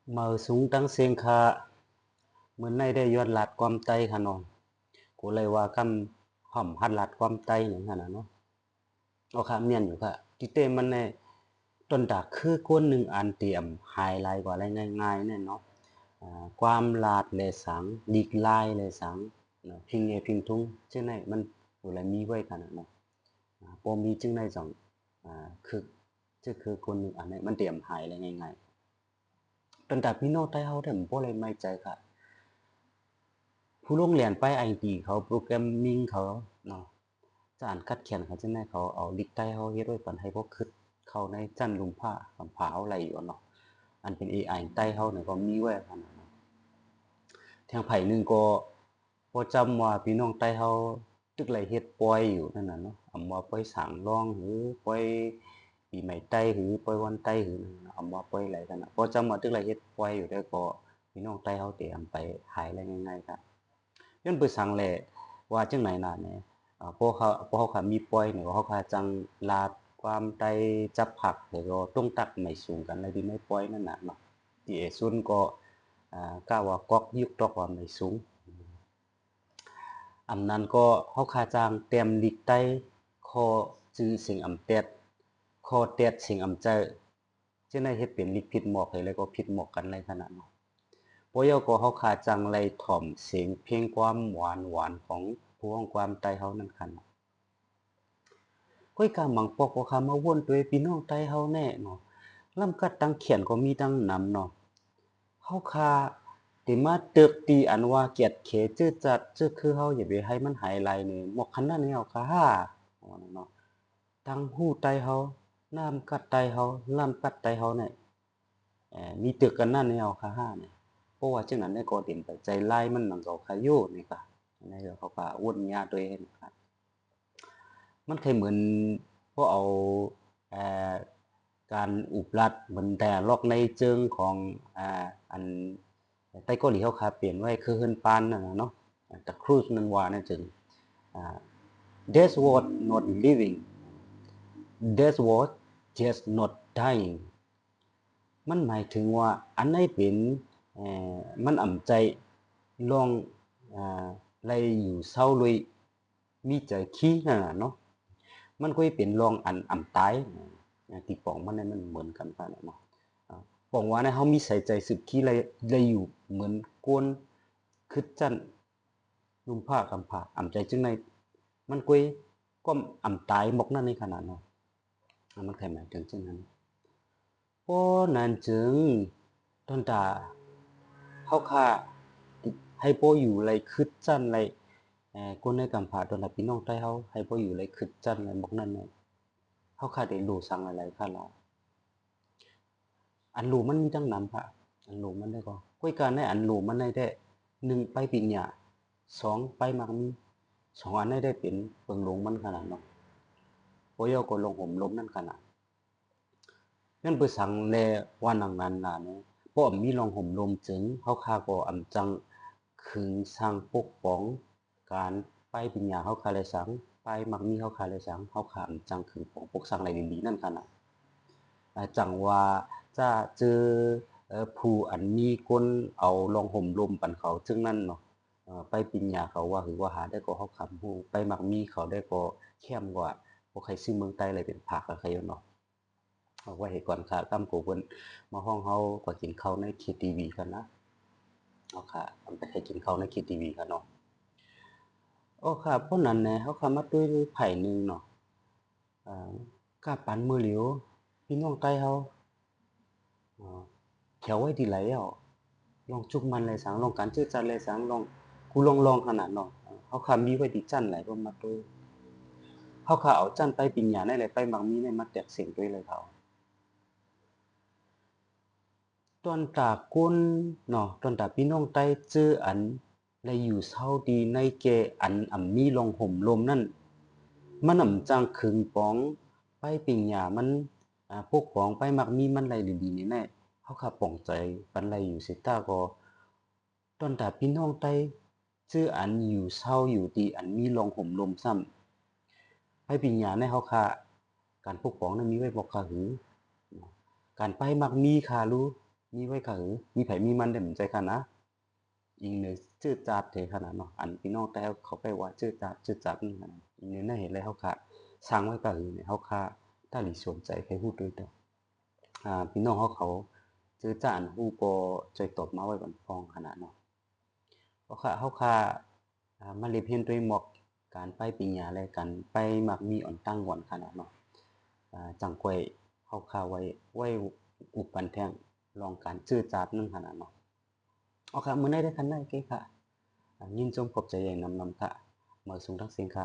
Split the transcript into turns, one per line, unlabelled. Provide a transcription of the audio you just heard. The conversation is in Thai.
Mờ súng trắng xuyên khaมื้อnayได้ยอดลัดความไตค่ะน้องกูเลยว่ากำห่อมหัดลัดความไตหนึ่งขนาดเนาะเอาค่ะเมียนอยู่ค่ะที่เต้มันในต้นดากคือก้นหนึ่งอันเตรียมไฮไลท์กว่าอะไรง่ายๆเนี่ยเนาะความลาดเลยสังดีกลายเลยสังพิงเอพิงทุงจึงในมันอยู่ไรมีไว้ขนาดเนาะพอมีจึงในสองคือจึงคือคนหนึ่งอันนี้มันเตรียมไฮเลยง่ายๆต้นดากพี่น้องไต้เฮาแต่ผมบ่เลยไม่ใจค่ะ ผู้ลงเรียนไปไอทีเขาโปรแกรมมิ่งเขาเนาะจานคัดเขียนเขาจังได๋เขาเอาลิกไต้เขาเฮ็ดไว้ปันให้พวกคิดเข้าในจั่นลุมผ้าคำผาเอาไหลอยู่เนาะอันเป็นเอไอใต้เฮาเนี่ยก็มีไว้คั่นน่ะทางไผหนึ่งก็บ่จำว่าพี่น้องใต้เฮาตึกไหลเฮ็ดปล่อยอยู่นั่นน่ะเนาะอำว่าปล่อยสางร้องหือปล่อยปีใหม่ใต้หือปล่อยวันใต้หืออำว่าปล่อยไหลกันน่ะบ่จำว่าตึกไหลเฮ็ดปล่อยอยู่แต่ก็พี่น้องใต้เฮาเตรียมไปขายได้ง่ายๆก็ yon bữa sáng lệว่าจังไหนน่ะเนี่ยพวกเขามีปล่อยเนี่ยว่าเขาขาจังลาดความใดจับผักแล้วก็ต้องตักไม่สูงกันเลยที่ไม่ปล่อยนั่นน่ะเนาะที่เอซุนก็กล้าว่ากอกยุกตอกว่าไม่สูงอำนั้นก็เขาขาจางเตรียมลิกใต้คอจื้อสิงอำเต็ดคอเต็ดสิงอำเจอจังได๋เฮ็ดเป็นลิกผิดหมอกเลยแล้วก็ผิดหมอกกันเลยขนาดเนาะ ปยก็เขาขาจังไรถ่อมเสียงเพลงความหวานหวานของพวงความไตเฮานั่นคันก้อยกาหมังปอกก็คามาวนตัวพี่น้องไตเฮาแน่เนาะลำกัดตังเขียนก็มีตังนำเนาะเฮาคาติมาเติบตีอันว่าเกียรติเขจื้อจัดจื้อคือเฮาอย่าไปให้มันหายไหลนี่หมอกคันนั้นนี่เอาคาฮ่าว่านั่นเนาะตังหู้ไตเฮาน้ำกัดไตเฮาล้ำกัดไตเฮาเนี่ยมีตึกกันนั่นนี่เอาคาฮ่าเนี่ย เพราะว่าจังนั้นได้ก็เต็มไปใจไล่มันมันก็ขายโยนี่ค่ะในเรื่องเขาก็วนยาตัวเองครับมันเคยเหมือนพวกเอาเอ่อการอุบลัดเหมือนแต่ลอกในเจิงของอันใต้เกาหลีเขาคาเปลี่ยนไว้คือเฮินปานนั่นน่ะเนาะแต่ครูซมันว่านั่นจึงอ่า that's what not living that's what just not dying มันหมายถึงว่าอันไหนเป็นมันอ่ำใจลองไรอยู่เศร้าเลยมีใจขี้นั่นน่ะเนาะมันก็เป็นลองอันอ่ำตายที่ปองมันนั้นมันเหมือนกันกันเนาะปองว่านะเฮามีใส่ใจสึกขี้ไรอยู่เหมือนกวนคึดจั่นนุ่มผ้ากำผ้าอ่ำใจจึงในมันก็อ่ำตายหมกนั่นในขนาดเนาะมันใครหมายถึงเช่นนั้น เพราะนั้นจึงต้นตาเขาค่าให้บ่อยู่ไรคึดจั่นไรคนในกำพร้าตอนน่ะพี่น้องไต้เฮาให้บ่อยู่ไรคึดจั่นไรบักนั้นน่ะเขาค่าได้รู้สังหลายๆครั้งแล้วอันรู้มันมีจั่งนำค่ะอันรู้มันได้ก็คุยกันในอันรู้มันได้แท้1ไปปิญญา2ไปมักมี2อันได้เป็นเบิ่งหลงมันขนาดเนาะบ่ยอก็ลงห่มลมนั่นขนาด งั้นไปสั่งแลว่านังนั้นน่ะเนาะเพราะมีรองห่มลมจึงเขาคาก็อำจังขึงสร้างปกป้องการไปปัญญาเขาคาเลยสังไปมักมีเขาคาเลยสังเขาคาอำจังขึงปองปกสังไรดีๆนั่นกันน่ะจังว่าจะเจอผู้อันมีคนเอารองห่มลมปันเขาจึงนั่นเนาะไปปิญญาเขาว่าหือว่าหาได้ก็เขาคำฮู้ไปมักมีเขาได้ก็แค้มกว่าบ่ใครซื้อเมืองใต้เลยเป็นภาคกับใครเนาะ เอาไว้ให้ก่อนค่ะตามกูเพิ่นมาห้องเฮาก็กินข้าวใน KTV กันนะเอาค่ะเอาไปให้กินข้าวใน KTV กันเนาะอ้อค่ะเพราะนั้นแหน่เฮาเข้ามาตุ้ยไผหนึ่งเนาะอ่ากาปันมื้อหลิวพี่น้องใต้เฮาอ๋อแถวไว้ดีไหลอ้อลองจุกมันเลยสังลองการจื้อจัดเลยสังลองกูลองขนาดเนาะเฮาค่ะมีไว้ดีจั่นหลายบ่มาตุ้ยเฮาค่ะเอาจั่นไปปิญญาได้เลยไปมักมีในมาแตกเสียงตุ้ยเลยเขา ตอนตาก้นเนาะตอนตาพี่น้องใต้เจออันและอยู่เศร้าดีในแก่อันมีลองห่มลมนั่นมันจังขึงปองไปปิงหญ้ามันพวกของไปมักมีมันไรดีๆนี่แน่เขาขาป่องใจปันไรอยู่สิตาก็ตอนตาพี่น้องใต้เจออันอยู่เศร้าอยู่ดีอันมีลองห่มลมซ้ำไปปิงหญ้าในเขาค่าการปกป้องนั้นมีไว้บ่คาหือการไปมักมีคารู้ มีไว้ค่ะมีไผมีมันได้เหมือนใจค่ะนะอีกเนี่ยจื้อจาดเถขนาดเนาะอันพี่น้องแต่เขาไปว่าจื้อจาดนี่ขนาดอีกเนี่ยน่าเห็นเลยเฮาค่ะสร้างไว้ก็เนี่ยเฮาค่ะถ้าหลีสนใจใครฮู้ด้วยเด้อพี่น้องเขาจื้อจานฮู้บ่ใจตอบมาไว้บันฟ้องขนาดเนาะเฮาค่ะมาเรียนเรียนด้วยหมอกการไปปิญญาและกันไปมักมีอ่อนตั้งก่อนขนาดเนาะจังกวยเฮาค่ะไว้อุปปันแท่งลองการจื้อจาดนึงขนาดเนาะเอาค่ะมื้อใดได้คันได้เก้ค่ะยินจงขอบใจอย่างนำค่ะมาสูงทั้งเสียงค่ะ